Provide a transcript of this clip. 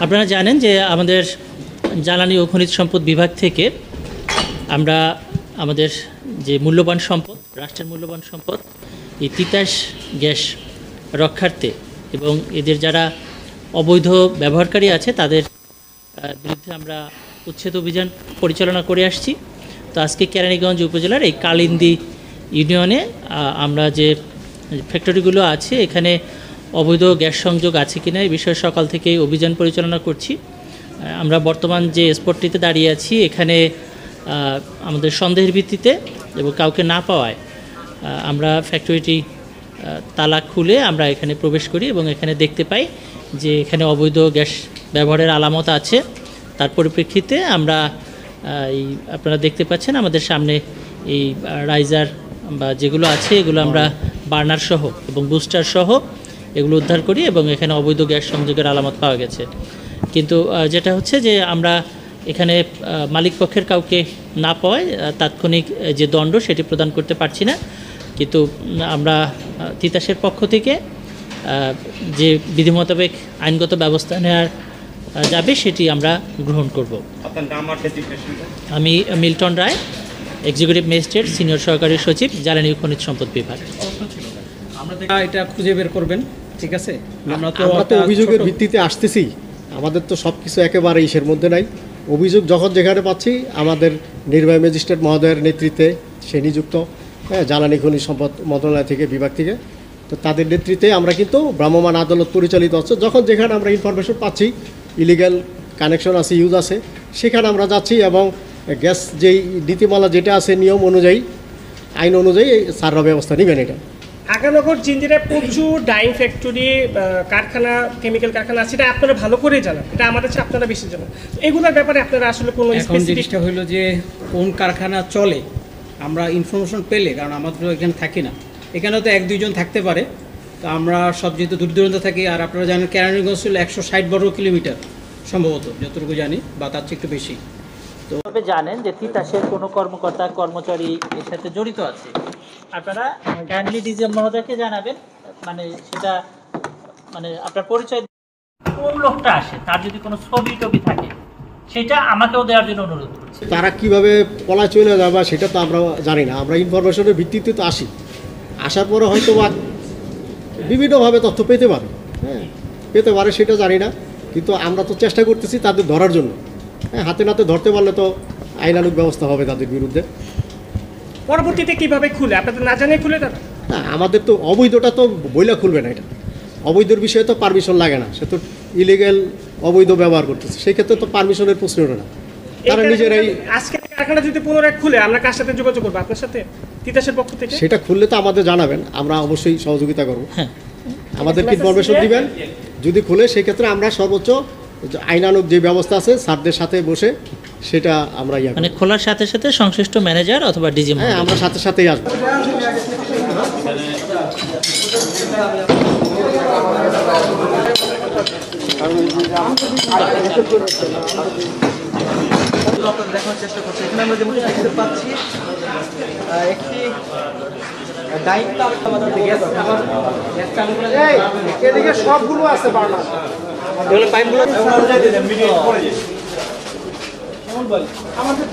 আপনারা জানেন যে আমাদের জ্বালানি ও খনিজ সম্পদ বিভাগ থেকে আমরা আমাদের যে মূল্যবান সম্পদ, রাষ্ট্রের মূল্যবান সম্পদ, এই তিতাস গ্যাস রক্ষার্থে এবং এদের যারা অবৈধ ব্যবহারকারী আছে তাদের বিরুদ্ধে আমরা উচ্ছেদ অভিযান পরিচালনা করে আসছি। তো আজকে কেরানীগঞ্জ উপজেলার এই কালিন্দী ইউনিয়নে আমরা যে ফ্যাক্টরিগুলো আছে এখানে অবৈধ গ্যাস সংযোগ আছে কিনা এই বিষয়ে সকাল থেকেই অভিযান পরিচালনা করছি। আমরা বর্তমান যে স্পটটিতে দাঁড়িয়ে আছি এখানে আমাদের সন্দেহের ভিত্তিতে এবং কাউকে না পাওয়ায় আমরা ফ্যাক্টরিটি তালা খুলে আমরা এখানে প্রবেশ করি এবং এখানে দেখতে পাই যে এখানে অবৈধ গ্যাস ব্যবহারের আলামত আছে। তার পরিপ্রেক্ষিতে আমরা এই আপনারা দেখতে পাচ্ছেন আমাদের সামনে এই রাইজার বা যেগুলো আছে এগুলো আমরা বার্নার সহ এবং বুস্টার সহ এগুলো উদ্ধার করি এবং এখানে অবৈধ গ্যাস সংযোগের আলামত পাওয়া গেছে। কিন্তু যেটা হচ্ছে যে আমরা এখানে মালিক পক্ষের কাউকে না পাওয়ায় তাৎক্ষণিক যে দণ্ড সেটি প্রদান করতে পারছি না। কিন্তু আমরা তিতাসের পক্ষ থেকে যে বিধি মোতাবেক আইনগত ব্যবস্থা নেওয়ার যাবে সেটি আমরা গ্রহণ করব। আমি মিল্টন রায়, এক্সিকিউটিভ ম্যাজিস্ট্রেট, সিনিয়র সহকারী সচিব, জ্বালানি ও খনিজ সম্পদ বিভাগ। এটা খুঁজে বের করবেন, ঠিক আছে? আমরা তো অভিযোগের ভিত্তিতে আসতেছি, আমাদের তো সব কিছু একেবারে ইসের মধ্যে নাই। অভিযোগ যখন যেখানে পাচ্ছি আমাদের নির্বাহী ম্যাজিস্ট্রেট মহোদয়ের নেতৃত্বে সে নিযুক্ত জ্বালানি খনিজ সম্পদ মন্ত্রণালয় থেকে বিভাগ থেকে, তো তাদের নেতৃত্বে আমরা কিন্তু ভ্রাম্যমাণ আদালত পরিচালিত হচ্ছে। যখন যেখানে আমরা ইনফরমেশন পাচ্ছি ইলিগ্যাল কানেকশন আছে, ইউজ আছে, সেখানে আমরা যাচ্ছি এবং গ্যাস যেই নীতিমালা যেটা আছে নিয়ম অনুযায়ী, আইন অনুযায়ী সাররা ব্যবস্থা নেবেন। এটা আগানগর জিঞ্জিরায় প্রচুর ডাইং ফ্যাক্টরি, কারখানা, কেমিক্যাল কারখানা আছে, এটা আপনারা ভালো করেই জানেন, এটা আমাদের চেয়ে আপনারা বেশি জানেন। এগুলোর ব্যাপারে আপনারা আসলে কোনো এখন জিনিসটা হলো যে কোন কারখানা চলে আমরা ইনফরমেশন পেলে, কারণ আমাদের এখানে থাকি না, এখানেও তো 1-2 জন থাকতে পারে। তো আমরা সব যেহেতু দূর দূরান্ত থাকি, আর আপনারা জানেন কেরানীগঞ্জ ছিল 160 বর্গ কিলোমিটার সম্ভবত, যতটুকু জানি, বা তার চেয়ে একটু বেশি। তো জানেন যে তিতাসের কোনো কর্মকর্তা কর্মচারী এর সাথে জড়িত আছে, আপনারা কাইন্ডলি ডিজিএম মহোদয়কে জানাবেন। মানে সেটা মানে আপনার পরিচয় কোন লোকটা আসে, তার যদি কোনো ছবি টবি থাকে সেটা আমাকেও দেওয়ার জন্য অনুরোধ করছি। তারা কীভাবে পলায় চলে যাবে সেটা তো আমরা জানি না। আমরা ইনফরমেশনের ভিত্তিতে তো আসি, আসার পরে হয়তো বা বিভিন্নভাবে তথ্য পেতে পারে, পেতে পারে সেটা জানি না। কিন্তু আমরা তো চেষ্টা করতেছি তাদের ধরার জন্য। হাতে নাতে ধরতে পারলে তো আইনানুগ ব্যবস্থা হবে তাদের বিরুদ্ধে। পরবর্তীতে কিভাবে খুলে, আপনাদের না জানিয়ে খুলে তারা? না, আমাদের তো অবৈধটা তো বইলা খুলবে না। এটা অবৈধর বিষয়ে তো পারমিশন লাগে না, সে তো ইলিগ্যাল অবৈধ ব্যবহার করতেছে, সেই ক্ষেত্রে তো পারমিশনের প্রশ্ন ওঠে না। তারা নিজেরাই আজকে কারখানা যদি পুনরায় খুলে আমরা কার সাথে যোগাযোগ করবো? আপনার সাথে, তিতাসের পক্ষ থেকে। সেটা খুললে তো আমাদের জানাবেন, আমরা অবশ্যই সহযোগিতা করবো। আমাদেরকে ইনফরমেশন দিবেন, যদি খুলে সেক্ষেত্রে আমরা সর্বোচ্চ আইনানুগ যে ব্যবস্থা আছে স্যারদের সাথে বসে সেটা আমরা মানে খোলার সাথে সাথে সংশ্লিষ্ট ম্যানেজার অথবা ডিজি, আমরা সাথে সাথেই আসবো। দেখার চেষ্টা করছি। এখানে আমরা যেমন দেখতে পাচ্ছি একটি এদিকে সবগুলো আছে পাইপগুলো আমাদের